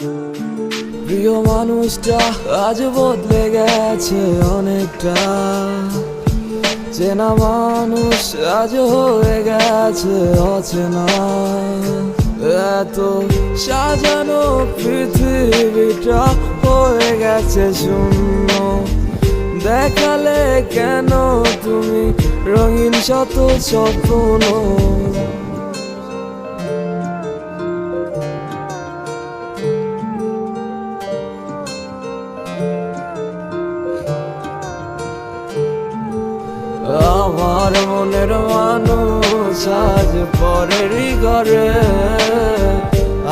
প্রিয় মানুষটা আজ বদলে গেছে অনেকটা, চেনা মানুষ আজ হয়ে গেছে অচেনা। এত সাজানো পৃথিবীটা হয়ে গেছে শূন্য, দেখালে কেন তুমি রঙিন শত স্বপ্ন। আমার মনের মানুষ আজ পরেরই ঘরে,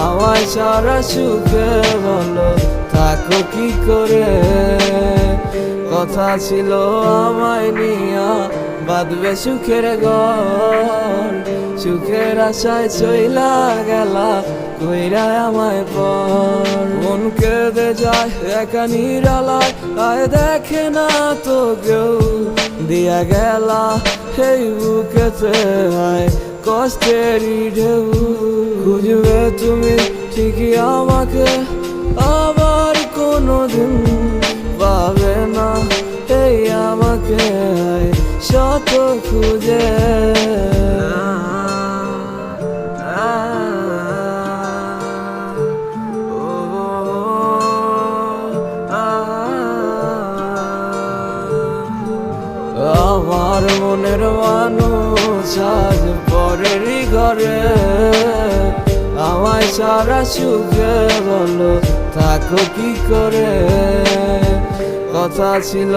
আমায় সারা সুখে বলো থাকো কি করে। কথা ছিল আমায় নিয়া বাঁধবে সুখের ঘর, সুখের আশায় চইলা গেলা কইরা আমায় পর। মন কেঁদে যায় একা নিরালায়, আয় দেখে না তো কেউ, দিয়া গেলা এই বুকেতে আয় কষ্টেরই ঢেউ। খুঁজবে তুমি ঠিকই আমাকে, আবার কোনোদিন পাবে না এই আমাকে শত খুঁজে। আমার মনের মানুষ আজ পরেরই ঘরে, আমায় সারা সুখে বলো থাকো কি করে। কথা ছিল